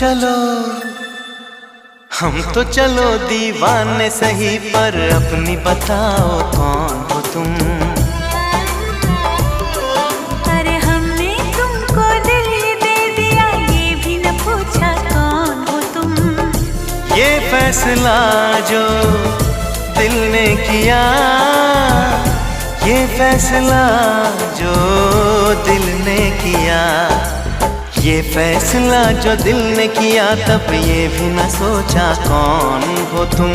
चलो, हम तो चलो दीवाने सही, पर अपनी बताओ कौन हो तुम। अरे हमने तुमको दिल ही दे दिया, ये भी न पूछा कौन हो तुम। ये फैसला जो दिल ने किया, ये फैसला जो दिल ने किया, ये फैसला जो दिल ने किया, तब ये भी न सोचा कौन हो तुम।